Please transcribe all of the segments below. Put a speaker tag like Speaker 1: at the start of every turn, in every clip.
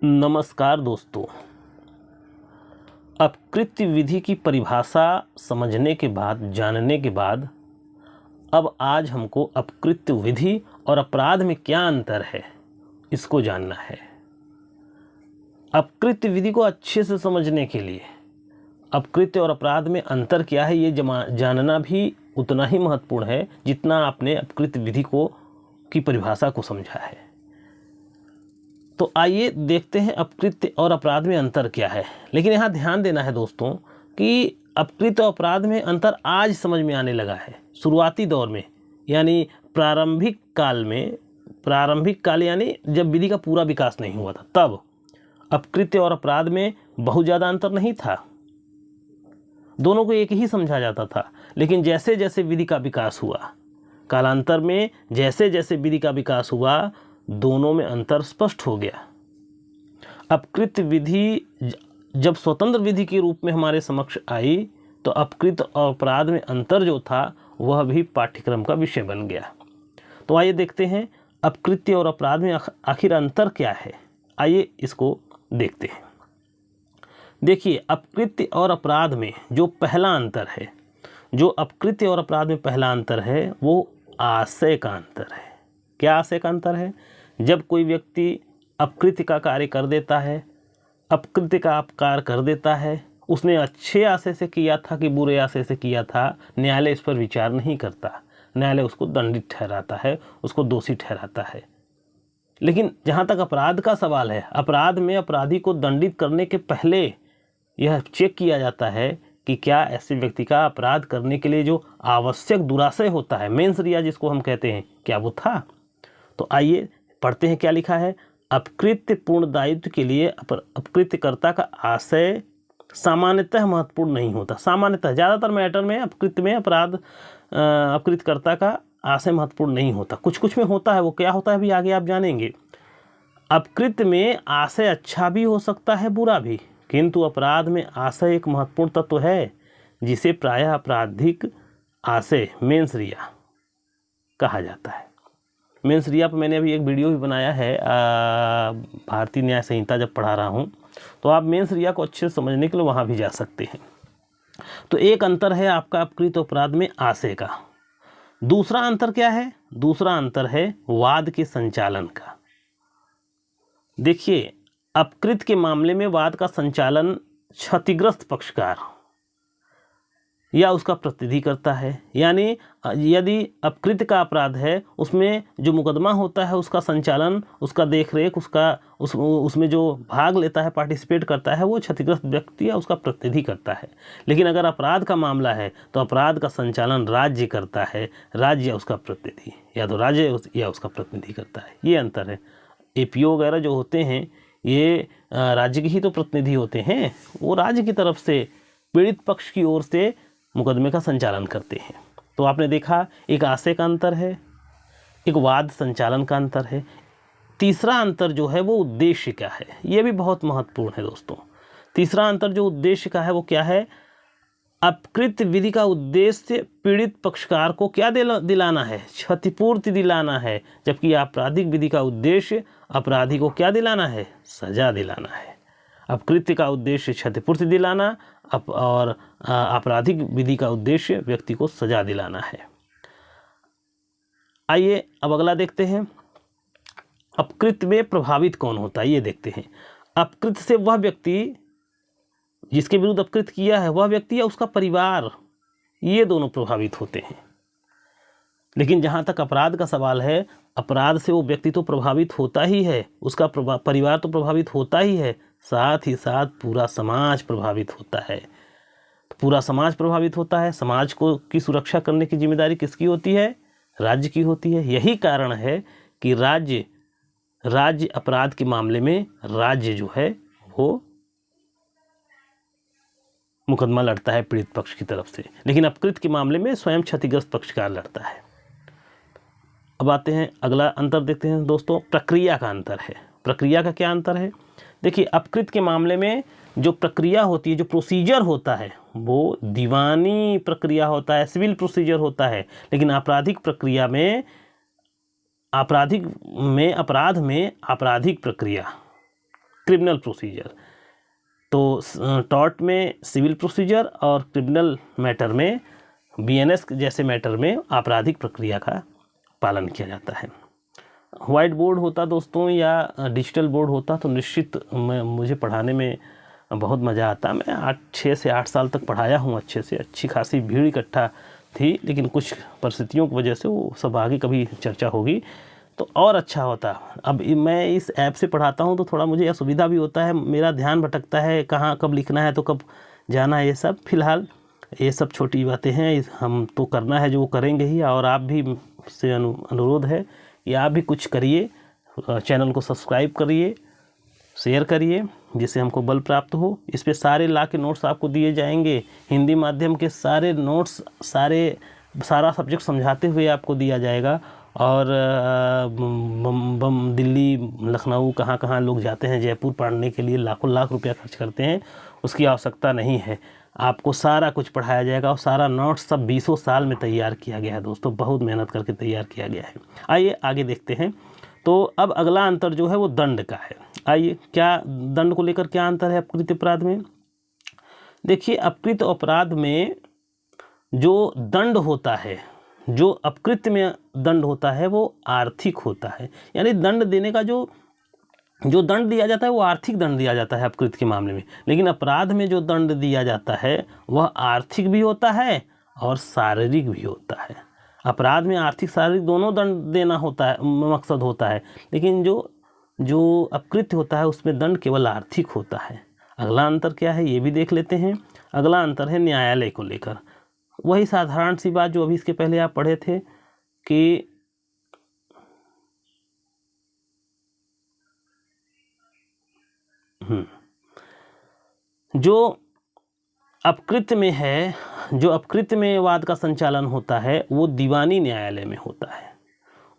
Speaker 1: नमस्कार दोस्तों। अपकृत्य विधि की परिभाषा समझने के बाद, जानने के बाद, अब आज हमको अपकृत्य विधि और अपराध में क्या अंतर है इसको जानना है। अपकृत्य विधि को अच्छे से समझने के लिए अपकृत्य और अपराध में अंतर क्या है ये जानना भी उतना ही महत्वपूर्ण है जितना आपने अपकृत्य विधि की परिभाषा को समझा है। तो आइए देखते हैं अपकृत्य और अपराध में अंतर क्या है। लेकिन यहाँ ध्यान देना है दोस्तों कि अपकृत्य और अपराध में अंतर आज समझ में आने लगा है। शुरुआती दौर में यानी प्रारंभिक काल यानी जब विधि का पूरा विकास नहीं हुआ था, तब अपकृत्य और अपराध में बहुत ज़्यादा अंतर नहीं था, दोनों को एक ही समझा जाता था। लेकिन जैसे जैसे विधि का विकास हुआ, कालांतर में जैसे जैसे विधि का विकास हुआ, दोनों में अंतर स्पष्ट हो गया। अपकृत्य विधि जब स्वतंत्र विधि के रूप में हमारे समक्ष आई तो अपकृत्य और अपराध में अंतर जो था वह भी पाठ्यक्रम का विषय बन गया। तो आइए देखते हैं अपकृत्य और अपराध में आखिर अंतर क्या है। आइए इसको देखते हैं। देखिए, अपकृत्य और अपराध में जो पहला अंतर है, जो अपकृत्य और अपराध में पहला अंतर है वो आशय का अंतर है। क्या आशय का अंतर है? जब कोई व्यक्ति अपकृत्य का कार्य कर देता है, अपकृत्य का अपकार कर देता है, उसने अच्छे आशय से किया था कि बुरे आशय से किया था, न्यायालय इस पर विचार नहीं करता। न्यायालय उसको दंडित ठहराता है, उसको दोषी ठहराता है। लेकिन जहाँ तक अपराध का सवाल है, अपराध में अपराधी को दंडित करने के पहले यह चेक किया जाता है कि क्या ऐसे व्यक्ति का अपराध करने के लिए जो आवश्यक दुराशय होता है, मेंस रिया जिसको हम कहते हैं, क्या वो था। तो आइए पढ़ते हैं क्या लिखा है। अपकृत्य पूर्ण दायित्व के लिए अपकृत्यकर्ता का आशय सामान्यतः महत्वपूर्ण नहीं होता। सामान्यतः ज़्यादातर मैटर में अपकृत्य में अपकृत्यकर्ता का आशय महत्वपूर्ण नहीं होता। कुछ कुछ में होता है। वो क्या होता है भी आगे आप जानेंगे। अपकृत्य में आशय अच्छा भी हो सकता है, बुरा भी, किंतु अपराध में आशय एक महत्वपूर्ण तत्व है जिसे प्रायः आपराधिक आशय मेंस रिया कहा जाता है। मेंस रिया पर मैंने अभी एक वीडियो भी बनाया है, भारतीय न्याय संहिता जब पढ़ा रहा हूँ, तो आप मेंस रिया को अच्छे से समझने के लिए वहाँ भी जा सकते हैं। तो एक अंतर है आपका अपकृत्य अपराध में आशय का। दूसरा अंतर क्या है? दूसरा अंतर है वाद के संचालन का। देखिए, अपकृत्य के मामले में वाद का संचालन क्षतिग्रस्त पक्षकार या उसका प्रतिनिधि करता है। यानी यदि अपकृत्य का अपराध है, उसमें जो मुकदमा होता है उसका संचालन, उसका देखरेख, उसमें जो भाग लेता है, पार्टिसिपेट करता है, वो क्षतिग्रस्त व्यक्ति या उसका प्रतिनिधि करता है। लेकिन अगर अपराध का मामला है तो अपराध का संचालन राज्य करता है, राज्य या उसका प्रतिनिधि, या तो राज्य या उसका प्रतिनिधि करता है। ये अंतर है। एपीओ वगैरह जो होते हैं ये राज्य के ही तो प्रतिनिधि होते हैं। वो राज्य की तरफ से पीड़ित पक्ष की ओर से मुकदमे का संचालन करते हैं। तो आपने देखा, एक आशय का अंतर है, एक वाद संचालन का अंतर है। तीसरा अंतर जो है वो उद्देश्य का है। ये भी बहुत महत्वपूर्ण है दोस्तों। तीसरा अंतर जो उद्देश्य का है वो क्या है? अपकृत्य विधि का उद्देश्य पीड़ित पक्षकार को क्या दिलाना है? क्षतिपूर्ति दिलाना है। जबकि आपराधिक विधि का उद्देश्य अपराधी को क्या दिलाना है? सजा दिलाना है। अपकृत्य का उद्देश्य क्षतिपूर्ति दिलाना और आपराधिक विधि का उद्देश्य व्यक्ति को सजा दिलाना है। आइए अब अगला देखते हैं। अपकृत्य में प्रभावित कौन होता है ये देखते हैं। अपकृत्य से वह व्यक्ति जिसके विरुद्ध अपकृत्य किया है, वह व्यक्ति या उसका परिवार, ये दोनों प्रभावित होते हैं। लेकिन जहाँ तक अपराध का सवाल है, अपराध से वो व्यक्ति तो प्रभावित होता ही है, उसका परिवार तो प्रभावित होता ही है, साथ ही साथ पूरा समाज प्रभावित होता है। तो पूरा समाज प्रभावित होता है। समाज को की सुरक्षा करने की जिम्मेदारी किसकी होती है? राज्य की होती है। यही कारण है कि राज्य अपराध के मामले में राज्य जो है वो मुकदमा लड़ता है पीड़ित पक्ष की तरफ से, लेकिन अपकृत्य के मामले में स्वयं क्षतिग्रस्त पक्षकार लड़ता है। अब आते हैं अगला अंतर देखते हैं दोस्तों। प्रक्रिया का अंतर है। प्रक्रिया का क्या अंतर है? देखिए, अपकृत्य के मामले में जो प्रक्रिया होती है, जो प्रोसीजर होता है, वो दीवानी प्रक्रिया होता है, सिविल प्रोसीजर होता है। लेकिन आपराधिक प्रक्रिया में अपराध में आपराधिक प्रक्रिया क्रिमिनल प्रोसीजर। तो टॉर्ट में सिविल प्रोसीजर और क्रिमिनल मैटर में बीएनएस जैसे मैटर में आपराधिक प्रक्रिया का पालन किया जाता है। व्हाइट बोर्ड होता दोस्तों या डिजिटल बोर्ड होता तो निश्चित मुझे पढ़ाने में बहुत मज़ा आता। मैं 6 से 8 साल तक पढ़ाया हूँ अच्छे से, अच्छी खासी भीड़ इकट्ठा थी, लेकिन कुछ परिस्थितियों की वजह से वो सब आगे कभी चर्चा होगी तो और अच्छा होता। अब मैं इस ऐप से पढ़ाता हूँ तो थोड़ा मुझे असुविधा भी होता है, मेरा ध्यान भटकता है कहाँ कब लिखना है तो कब जाना है, ये सब फिलहाल ये सब छोटी बातें हैं। हम तो करना है जो वो करेंगे ही, और आप भी से अनुरोध है कि आप भी कुछ करिए, चैनल को सब्सक्राइब करिए, शेयर करिए, जिससे हमको बल प्राप्त हो। इस पे सारे ला के नोट्स आपको दिए जाएंगे, हिंदी माध्यम के सारे नोट्स, सारा सब्जेक्ट समझाते हुए आपको दिया जाएगा। और दिल्ली, लखनऊ, कहाँ कहाँ लोग जाते हैं जयपुर पढ़ने के लिए, लाखों लाख रुपया खर्च करते हैं, उसकी आवश्यकता नहीं है। आपको सारा कुछ पढ़ाया जाएगा और सारा नोट्स सब 20 साल में तैयार किया गया है दोस्तों, बहुत मेहनत करके तैयार किया गया है। आइए आगे देखते हैं। तो अब अगला अंतर जो है वो दंड का है। आइए, क्या दंड को लेकर क्या अंतर है अपकृत्य अपराध में? देखिए, अपकृत्य अपराध में जो दंड होता है, जो अपकृत्य में दंड होता है वो आर्थिक होता है। यानी दंड देने का जो दंड दिया जाता है वो आर्थिक दंड दिया जाता है अपकृत्य के मामले में। लेकिन अपराध में जो दंड दिया जाता है वह आर्थिक भी होता है और शारीरिक भी होता है। अपराध में आर्थिक शारीरिक दोनों दंड देना होता है, मकसद होता है, लेकिन जो अपकृत्य होता है उसमें दंड केवल आर्थिक होता है। अगला अंतर क्या है ये भी देख लेते हैं। अगला अंतर है न्यायालय को लेकर। वही साधारण सी बात जो अभी इसके पहले आप पढ़े थे कि जो अपकृत्य में है, जो अपकृत्य में वाद का संचालन होता है वो दीवानी न्यायालय में होता है,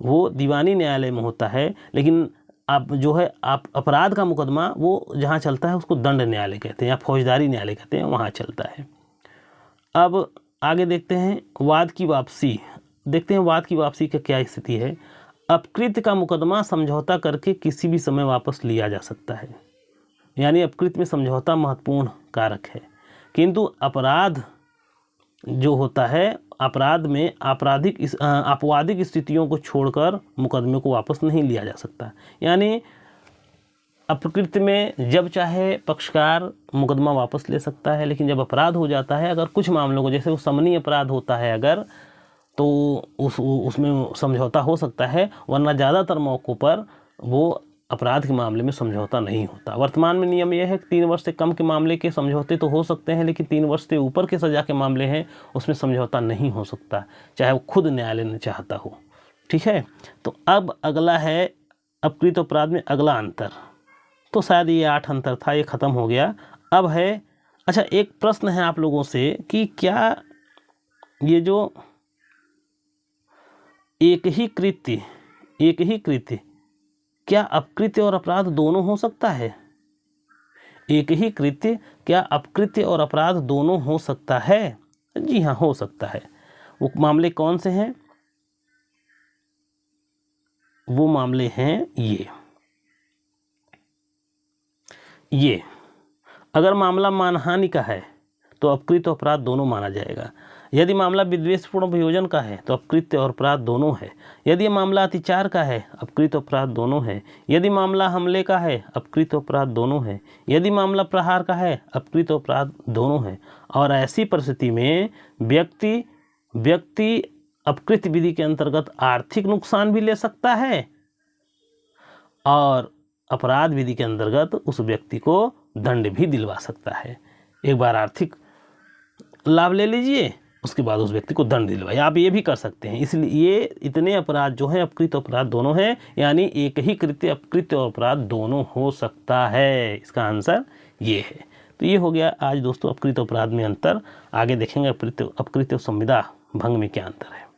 Speaker 1: वो दीवानी न्यायालय में होता है। लेकिन अब जो है अपराध का मुकदमा वो जहाँ चलता है उसको दंड न्यायालय कहते हैं या फौजदारी न्यायालय कहते हैं, वहाँ चलता है। अब आगे देखते हैं वाद की वापसी। देखते हैं वाद की वापसी का क्या स्थिति है। अपकृत्य का मुकदमा समझौता करके किसी भी समय वापस लिया जा सकता है, यानी अपकृत्य में समझौता महत्वपूर्ण कारक है। किंतु अपराध जो होता है, अपराध में आपवादिक स्थितियों को छोड़कर मुकदमे को वापस नहीं लिया जा सकता। यानी अपकृत्य में जब चाहे पक्षकार मुकदमा वापस ले सकता है, लेकिन जब अपराध हो जाता है, अगर कुछ मामलों को, जैसे वो समनी अपराध होता है अगर, तो उसमें समझौता हो सकता है, वरना ज़्यादातर मौक़ों पर वो अपराध के मामले में समझौता नहीं होता। वर्तमान में नियम यह है कि 3 वर्ष से कम के मामले के समझौते तो हो सकते हैं, लेकिन 3 वर्ष से ऊपर के सज़ा के मामले हैं उसमें समझौता नहीं हो सकता, चाहे वो खुद न्यायालय ने चाहता हो। ठीक है, तो अब अगला है अपकृत्य अपराध में अगला अंतर। तो शायद ये 8 अंतर था, ये ख़त्म हो गया। अब है, अच्छा एक प्रश्न है आप लोगों से कि क्या ये जो एक ही कृत्य क्या अपकृत्य और अपराध दोनों हो सकता है? एक ही कृत्य क्या अपकृत्य और अपराध दोनों हो सकता है? जी हाँ, हो सकता है। वो मामले कौन से हैं? वो मामले हैं ये अगर मामला मानहानि का है तो अपकृत्य और अपराध दोनों माना जाएगा। यदि मामला विद्वेषपूर्ण अभियोजन का है तो अपकृत्य और अपराध दोनों है। यदि मामला अतिचार का है, अपकृत्य और अपराध दोनों है। यदि मामला हमले का है, अपकृत्य और अपराध दोनों है। यदि मामला प्रहार का है, अपकृत्य और अपराध दोनों है। और ऐसी परिस्थिति में व्यक्ति अपकृत्य विधि के अंतर्गत आर्थिक नुकसान भी ले सकता है और अपराध विधि के अंतर्गत उस व्यक्ति को दंड भी दिलवा सकता है। एक बार आर्थिक लाभ ले लीजिए, उसके बाद उस व्यक्ति को दंड दिलवाइए, आप ये भी कर सकते हैं। इसलिए ये इतने अपराध जो हैं अपकृत्य अपराध दोनों हैं, यानी एक ही कृत्य अपकृत्य और अपराध दोनों हो सकता है। इसका आंसर ये है। तो ये हो गया आज दोस्तों अपकृत्य अपराध में अंतर। आगे देखेंगे अपकृत्य संविदा भंग में क्या अंतर है।